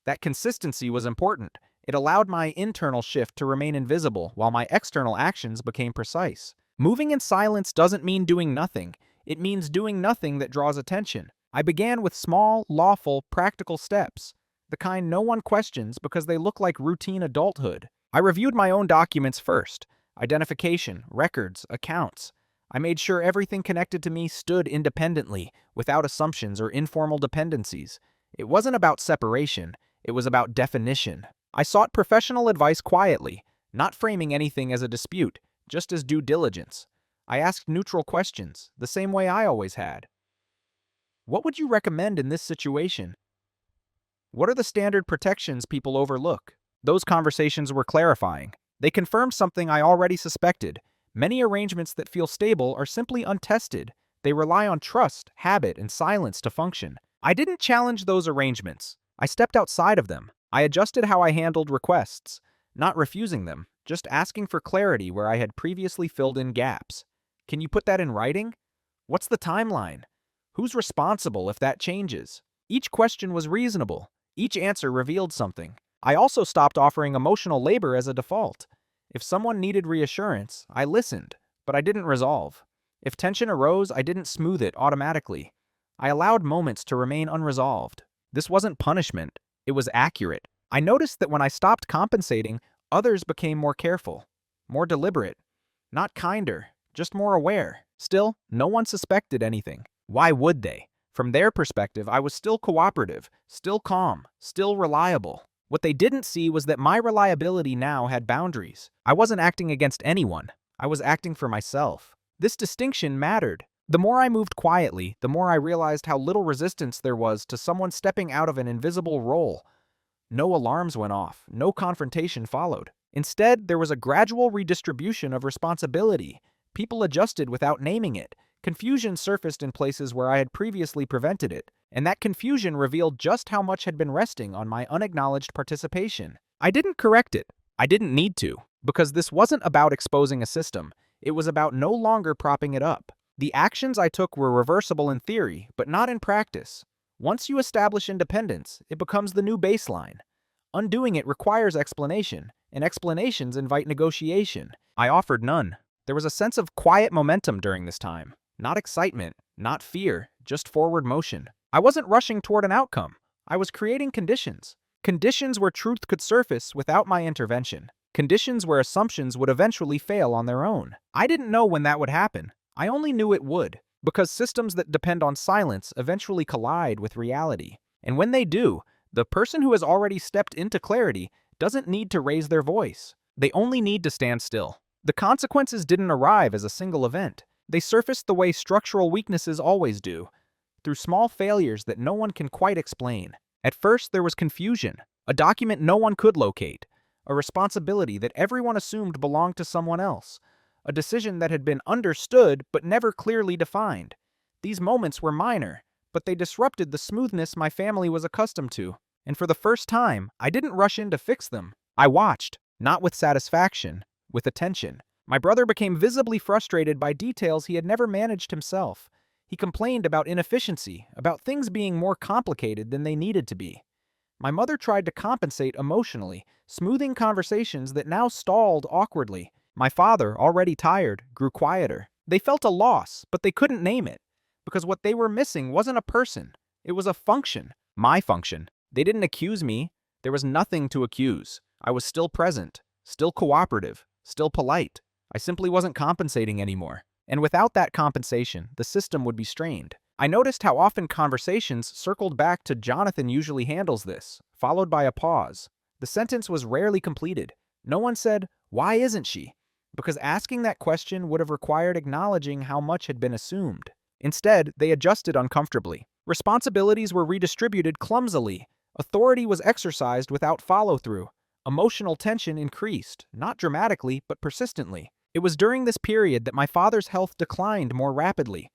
That consistency was important. It allowed my internal shift to remain invisible while my external actions became precise. Moving in silence doesn't mean doing nothing. It means doing nothing that draws attention. I began with small, lawful, practical steps, the kind no one questions because they look like routine adulthood. I reviewed my own documents first: identification, records, accounts. I made sure everything connected to me stood independently, without assumptions or informal dependencies. It wasn't about separation, it was about definition. I sought professional advice quietly, not framing anything as a dispute, just as due diligence. I asked neutral questions, the same way I always had. What would you recommend in this situation? What are the standard protections people overlook? Those conversations were clarifying. They confirmed something I already suspected. Many arrangements that feel stable are simply untested. They rely on trust, habit, and silence to function. I didn't challenge those arrangements. I stepped outside of them. I adjusted how I handled requests, not refusing them, just asking for clarity where I had previously filled in gaps. Can you put that in writing? What's the timeline? Who's responsible if that changes? Each question was reasonable. Each answer revealed something. I also stopped offering emotional labor as a default. If someone needed reassurance, I listened, but I didn't resolve. If tension arose, I didn't smooth it automatically. I allowed moments to remain unresolved. This wasn't punishment. It was accurate. I noticed that when I stopped compensating, others became more careful, more deliberate. Not kinder, just more aware. Still, no one suspected anything. Why would they? From their perspective, I was still cooperative, still calm, still reliable. What they didn't see was that my reliability now had boundaries. I wasn't acting against anyone. I was acting for myself. This distinction mattered. The more I moved quietly, the more I realized how little resistance there was to someone stepping out of an invisible role. No alarms went off. No confrontation followed. Instead, there was a gradual redistribution of responsibility. People adjusted without naming it. Confusion surfaced in places where I had previously prevented it, and that confusion revealed just how much had been resting on my unacknowledged participation. I didn't correct it. I didn't need to, because this wasn't about exposing a system. It was about no longer propping it up. The actions I took were reversible in theory, but not in practice. Once you establish independence, it becomes the new baseline. Undoing it requires explanation, and explanations invite negotiation. I offered none. There was a sense of quiet momentum during this time. Not excitement, not fear, just forward motion. I wasn't rushing toward an outcome. I was creating conditions. Conditions where truth could surface without my intervention. Conditions where assumptions would eventually fail on their own. I didn't know when that would happen. I only knew it would, because systems that depend on silence eventually collide with reality. And when they do, the person who has already stepped into clarity doesn't need to raise their voice. They only need to stand still. The consequences didn't arrive as a single event. They surfaced the way structural weaknesses always do, through small failures that no one can quite explain. At first, there was confusion, a document no one could locate, a responsibility that everyone assumed belonged to someone else, a decision that had been understood but never clearly defined. These moments were minor, but they disrupted the smoothness my family was accustomed to. And for the first time, I didn't rush in to fix them. I watched, not with satisfaction, with attention. My brother became visibly frustrated by details he had never managed himself. He complained about inefficiency, about things being more complicated than they needed to be. My mother tried to compensate emotionally, smoothing conversations that now stalled awkwardly. My father, already tired, grew quieter. They felt a loss, but they couldn't name it, because what they were missing wasn't a person. It was a function. My function. They didn't accuse me. There was nothing to accuse. I was still present, still cooperative, still polite. I simply wasn't compensating anymore. And without that compensation, the system would be strained. I noticed how often conversations circled back to "Jonathan usually handles this," followed by a pause. The sentence was rarely completed. No one said, "Why isn't she?" Because asking that question would have required acknowledging how much had been assumed. Instead, they adjusted uncomfortably. Responsibilities were redistributed clumsily. Authority was exercised without follow-through. Emotional tension increased, not dramatically, but persistently. It was during this period that my father's health declined more rapidly.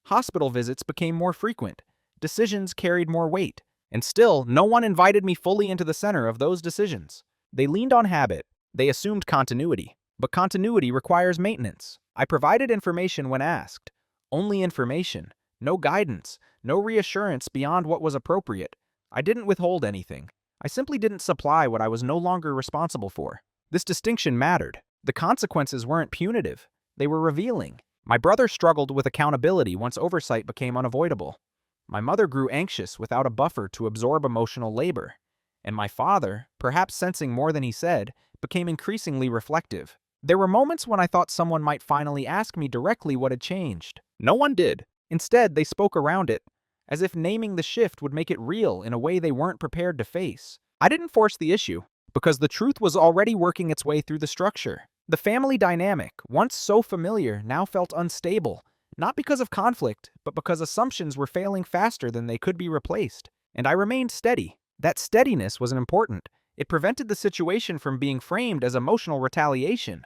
Hospital visits became more frequent. Decisions carried more weight. And still, no one invited me fully into the center of those decisions. They leaned on habit. They assumed continuity. But continuity requires maintenance. I provided information when asked. Only information. No guidance. No reassurance beyond what was appropriate. I didn't withhold anything. I simply didn't supply what I was no longer responsible for. This distinction mattered. The consequences weren't punitive. They were revealing. My brother struggled with accountability once oversight became unavoidable. My mother grew anxious without a buffer to absorb emotional labor. And my father, perhaps sensing more than he said, became increasingly reflective. There were moments when I thought someone might finally ask me directly what had changed. No one did. Instead, they spoke around it, as if naming the shift would make it real in a way they weren't prepared to face. I didn't force the issue, because the truth was already working its way through the structure. The family dynamic, once so familiar, now felt unstable, not because of conflict, but because assumptions were failing faster than they could be replaced. And I remained steady. That steadiness was important. It prevented the situation from being framed as emotional retaliation.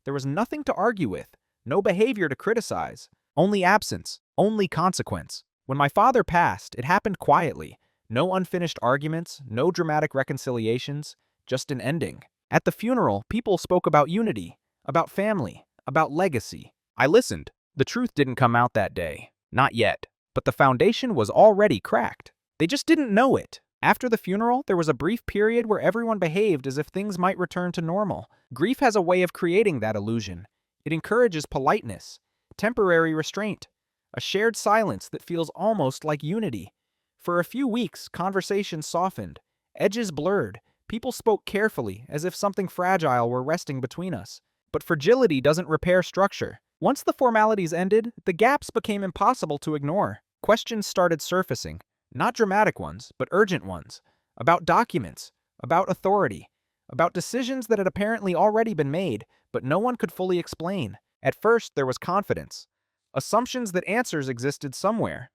There was nothing to argue with, no behavior to criticize, only absence, only consequence. When my father passed, it happened quietly. No unfinished arguments, no dramatic reconciliations, just an ending. At the funeral, people spoke about unity, about family, about legacy. I listened. The truth didn't come out that day. Not yet. But the foundation was already cracked. They just didn't know it. After the funeral, there was a brief period where everyone behaved as if things might return to normal. Grief has a way of creating that illusion. It encourages politeness, temporary restraint, a shared silence that feels almost like unity. For a few weeks, conversations softened, edges blurred. People spoke carefully, as if something fragile were resting between us. But fragility doesn't repair structure. Once the formalities ended, the gaps became impossible to ignore. Questions started surfacing, not dramatic ones, but urgent ones, about documents, about authority, about decisions that had apparently already been made, but no one could fully explain. At first, there was confidence, assumptions that answers existed somewhere,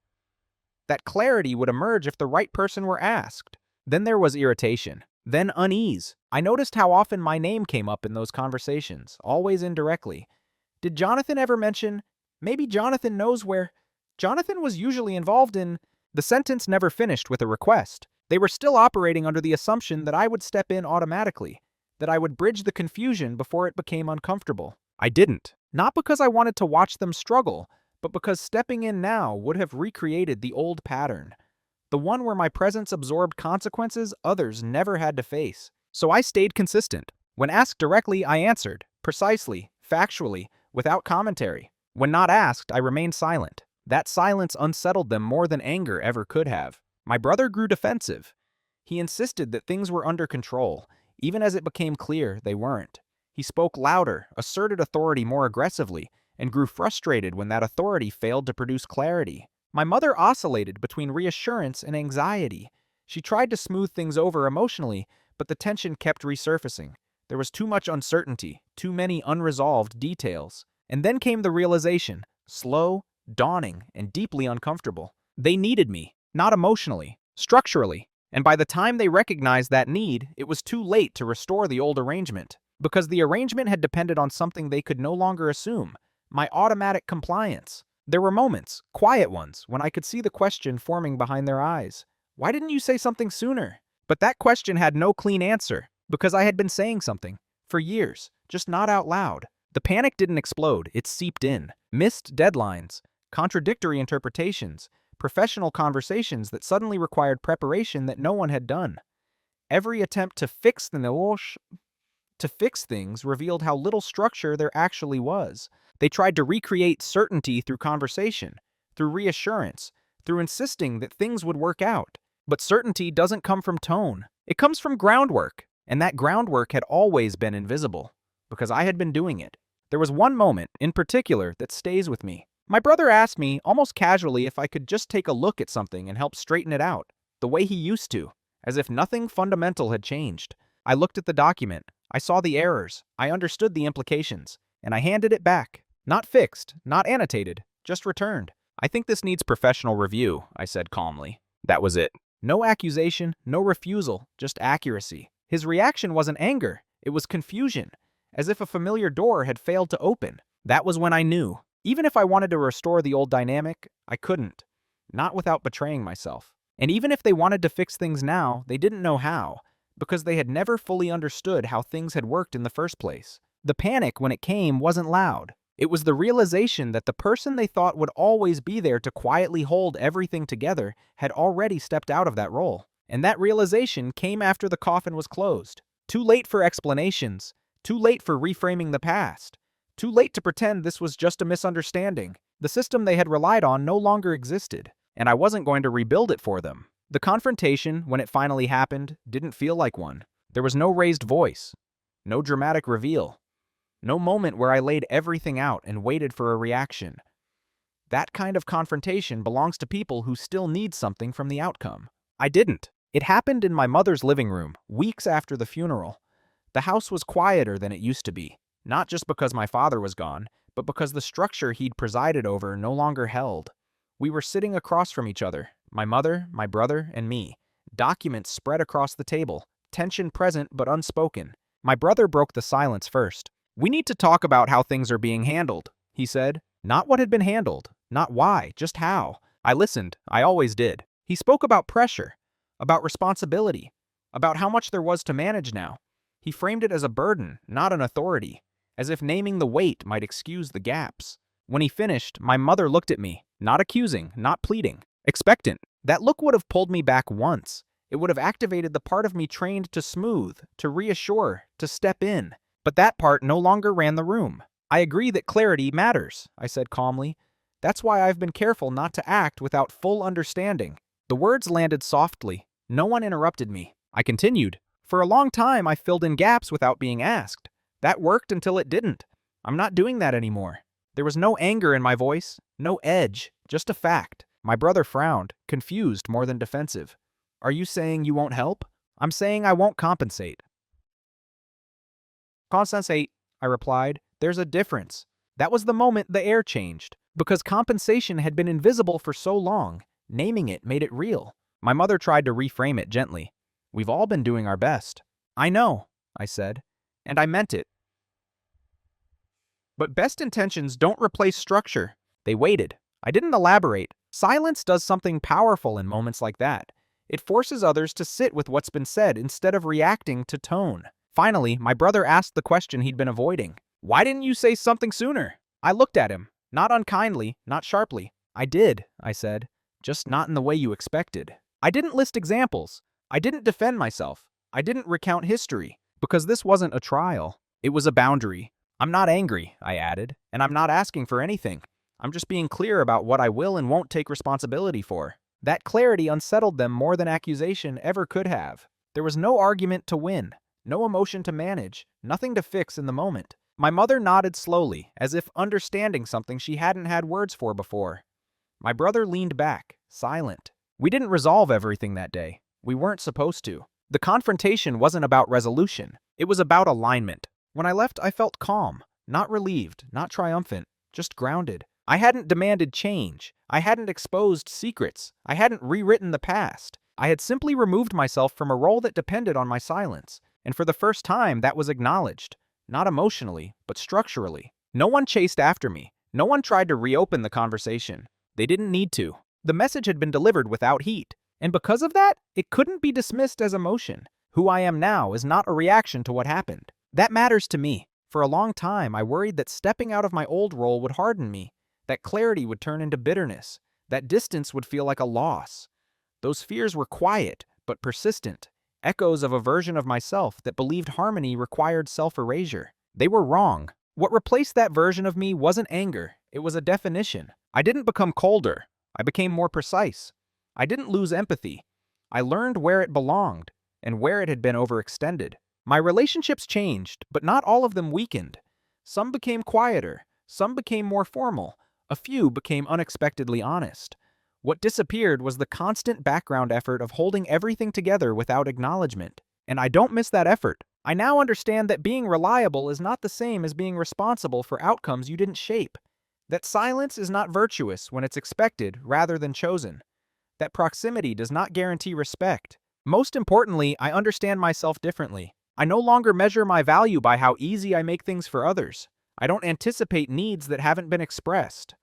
that clarity would emerge if the right person were asked. Then there was irritation. Then unease. I noticed how often my name came up in those conversations, always indirectly. Did Jonathan ever mention, "Maybe Jonathan knows where"? Jonathan was usually involved in. The sentence never finished with a request. They were still operating under the assumption that I would step in automatically, that I would bridge the confusion before it became uncomfortable. I didn't. Not because I wanted to watch them struggle, but because stepping in now would have recreated the old pattern. The one where my presence absorbed consequences others never had to face. So I stayed consistent. When asked directly, I answered, precisely, factually, without commentary. When not asked, I remained silent. That silence unsettled them more than anger ever could have. My brother grew defensive. He insisted that things were under control, even as it became clear they weren't. He spoke louder, asserted authority more aggressively, and grew frustrated when that authority failed to produce clarity. My mother oscillated between reassurance and anxiety. She tried to smooth things over emotionally, but the tension kept resurfacing. There was too much uncertainty, too many unresolved details. And then came the realization, slow, dawning, and deeply uncomfortable. They needed me, not emotionally, structurally. And by the time they recognized that need, it was too late to restore the old arrangement. Because the arrangement had depended on something they could no longer assume, my automatic compliance. There were moments, quiet ones, when I could see the question forming behind their eyes. Why didn't you say something sooner? But that question had no clean answer, because I had been saying something, for years, just not out loud. The panic didn't explode, it seeped in. Missed deadlines, contradictory interpretations, professional conversations that suddenly required preparation that no one had done. Every attempt to fix things revealed how little structure there actually was. They tried to recreate certainty through conversation, through reassurance, through insisting that things would work out. But certainty doesn't come from tone. It comes from groundwork, and that groundwork had always been invisible, because I had been doing it. There was one moment, in particular, that stays with me. My brother asked me, almost casually, if I could just take a look at something and help straighten it out, the way he used to, as if nothing fundamental had changed. I looked at the document. I saw the errors. I understood the implications. And I handed it back. Not fixed, not annotated, just returned. I think this needs professional review, I said calmly. That was it. No accusation, no refusal, just accuracy. His reaction wasn't anger. It was confusion, as if a familiar door had failed to open. That was when I knew. Even if I wanted to restore the old dynamic, I couldn't. Not without betraying myself. And even if they wanted to fix things now, they didn't know how, because they had never fully understood how things had worked in the first place. The panic, when it came, wasn't loud. It was the realization that the person they thought would always be there to quietly hold everything together had already stepped out of that role. And that realization came after the coffin was closed. Too late for explanations. Too late for reframing the past. Too late to pretend this was just a misunderstanding. The system they had relied on no longer existed, and I wasn't going to rebuild it for them. The confrontation, when it finally happened, didn't feel like one. There was no raised voice, no dramatic reveal, no moment where I laid everything out and waited for a reaction. That kind of confrontation belongs to people who still need something from the outcome. I didn't. It happened in my mother's living room, weeks after the funeral. The house was quieter than it used to be, not just because my father was gone, but because the structure he'd presided over no longer held. We were sitting across from each other, my mother, my brother, and me. Documents spread across the table, tension present but unspoken. My brother broke the silence first. "We need to talk about how things are being handled," he said. Not what had been handled, not why, just how. I listened, I always did. He spoke about pressure, about responsibility, about how much there was to manage now. He framed it as a burden, not an authority, as if naming the weight might excuse the gaps. When he finished, my mother looked at me, not accusing, not pleading, expectant. That look would have pulled me back once. It would have activated the part of me trained to smooth, to reassure, to step in. But that part no longer ran the room. "I agree that clarity matters," I said calmly. "That's why I've been careful not to act without full understanding." The words landed softly. No one interrupted me. I continued. "For a long time, I filled in gaps without being asked. That worked until it didn't. I'm not doing that anymore." There was no anger in my voice, no edge, just a fact. My brother frowned, confused more than defensive. "Are you saying you won't help?" "I'm saying I won't compensate." "Compensate," I replied. "There's a difference." That was the moment the air changed. Because compensation had been invisible for so long, naming it made it real. My mother tried to reframe it gently. "We've all been doing our best." "I know," I said, and I meant it. But best intentions don't replace structure. They waited. I didn't elaborate. Silence does something powerful in moments like that. It forces others to sit with what's been said instead of reacting to tone. Finally, my brother asked the question he'd been avoiding. "Why didn't you say something sooner?" I looked at him, not unkindly, not sharply. "I did," I said, "just not in the way you expected." I didn't list examples. I didn't defend myself. I didn't recount history, because this wasn't a trial. It was a boundary. "I'm not angry," I added, "and I'm not asking for anything. I'm just being clear about what I will and won't take responsibility for. That clarity unsettled them more than accusation ever could have. There was no argument to win, no emotion to manage, nothing to fix in the moment. My mother nodded slowly, as if understanding something she hadn't had words for before. My brother leaned back, silent. We didn't resolve everything that day. We weren't supposed to. The confrontation wasn't about resolution. It was about alignment. When I left, I felt calm, not relieved, not triumphant, just grounded. I hadn't demanded change. I hadn't exposed secrets. I hadn't rewritten the past. I had simply removed myself from a role that depended on my silence. And for the first time, that was acknowledged. Not emotionally, but structurally. No one chased after me. No one tried to reopen the conversation. They didn't need to. The message had been delivered without heat. And because of that, it couldn't be dismissed as emotion. Who I am now is not a reaction to what happened. That matters to me. For a long time, I worried that stepping out of my old role would harden me, that clarity would turn into bitterness, that distance would feel like a loss. Those fears were quiet, but persistent, echoes of a version of myself that believed harmony required self-erasure. They were wrong. What replaced that version of me wasn't anger, it was a definition. I didn't become colder, I became more precise. I didn't lose empathy. I learned where it belonged, and where it had been overextended. My relationships changed, but not all of them weakened. Some became quieter, some became more formal, a few became unexpectedly honest. What disappeared was the constant background effort of holding everything together without acknowledgement. And I don't miss that effort. I now understand that being reliable is not the same as being responsible for outcomes you didn't shape. That silence is not virtuous when it's expected rather than chosen. That proximity does not guarantee respect. Most importantly, I understand myself differently. I no longer measure my value by how easy I make things for others. I don't anticipate needs that haven't been expressed.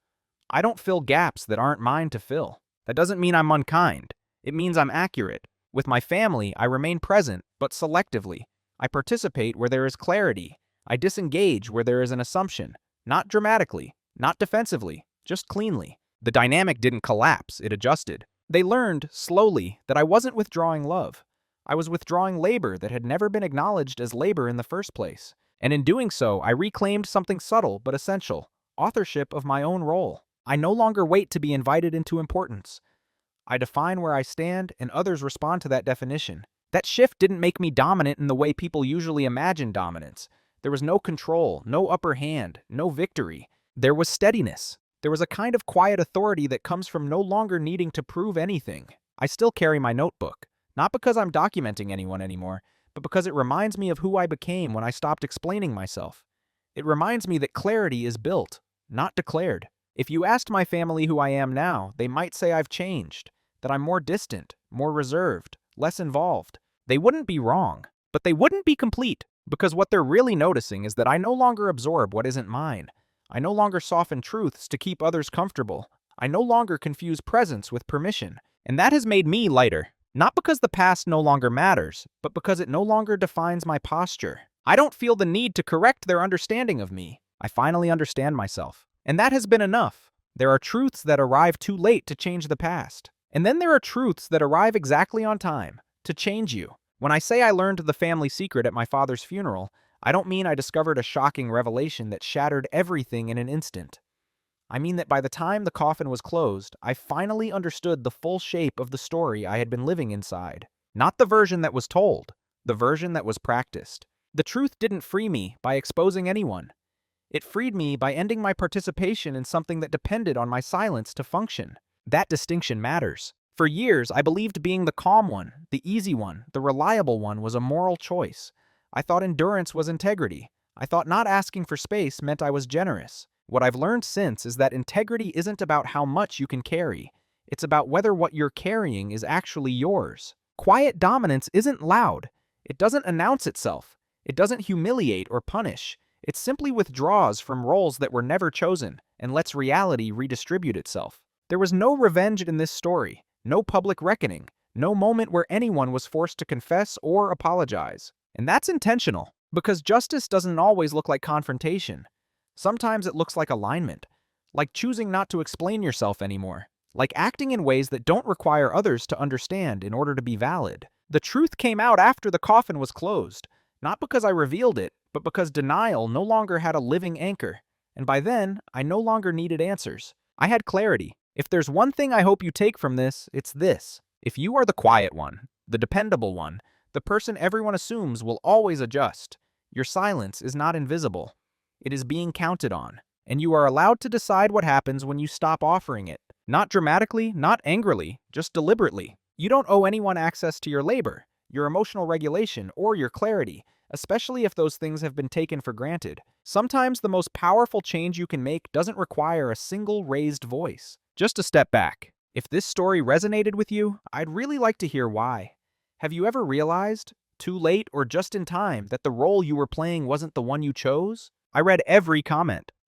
I don't fill gaps that aren't mine to fill. That doesn't mean I'm unkind. It means I'm accurate. With my family, I remain present, but selectively. I participate where there is clarity. I disengage where there is an assumption. Not dramatically, not defensively, just cleanly. The dynamic didn't collapse, it adjusted. They learned, slowly, that I wasn't withdrawing love. I was withdrawing labor that had never been acknowledged as labor in the first place. And in doing so, I reclaimed something subtle but essential: authorship of my own role. I no longer wait to be invited into importance. I define where I stand, and others respond to that definition. That shift didn't make me dominant in the way people usually imagine dominance. There was no control, no upper hand, no victory. There was steadiness. There was a kind of quiet authority that comes from no longer needing to prove anything. I still carry my notebook, not because I'm documenting anyone anymore, but because it reminds me of who I became when I stopped explaining myself. It reminds me that clarity is built, not declared. If you asked my family who I am now, they might say I've changed, that I'm more distant, more reserved, less involved. They wouldn't be wrong, but they wouldn't be complete, because what they're really noticing is that I no longer absorb what isn't mine. I no longer soften truths to keep others comfortable. I no longer confuse presence with permission. And that has made me lighter, not because the past no longer matters, but because it no longer defines my posture. I don't feel the need to correct their understanding of me. I finally understand myself. And that has been enough. There are truths that arrive too late to change the past. And then there are truths that arrive exactly on time, to change you. When I say I learned the family secret at my father's funeral, I don't mean I discovered a shocking revelation that shattered everything in an instant. I mean that by the time the coffin was closed, I finally understood the full shape of the story I had been living inside. Not the version that was told, the version that was practiced. The truth didn't free me by exposing anyone. It freed me by ending my participation in something that depended on my silence to function. That distinction matters. For years, I believed being the calm one, the easy one, the reliable one was a moral choice. I thought endurance was integrity. I thought not asking for space meant I was generous. What I've learned since is that integrity isn't about how much you can carry. It's about whether what you're carrying is actually yours. Quiet dominance isn't loud. It doesn't announce itself. It doesn't humiliate or punish. It simply withdraws from roles that were never chosen and lets reality redistribute itself. There was no revenge in this story, no public reckoning, no moment where anyone was forced to confess or apologize. And that's intentional, because justice doesn't always look like confrontation. Sometimes it looks like alignment, like choosing not to explain yourself anymore, like acting in ways that don't require others to understand in order to be valid. The truth came out after the coffin was closed, not because I revealed it, but because denial no longer had a living anchor. And by then, I no longer needed answers. I had clarity. If there's one thing I hope you take from this, it's this. If you are the quiet one, the dependable one, the person everyone assumes will always adjust, your silence is not invisible. It is being counted on, and you are allowed to decide what happens when you stop offering it. Not dramatically, not angrily, just deliberately. You don't owe anyone access to your labor, your emotional regulation, or your clarity, especially if those things have been taken for granted. Sometimes the most powerful change you can make doesn't require a single raised voice. Just a step back. If this story resonated with you, I'd really like to hear why. Have you ever realized, too late or just in time, that the role you were playing wasn't the one you chose? I read every comment.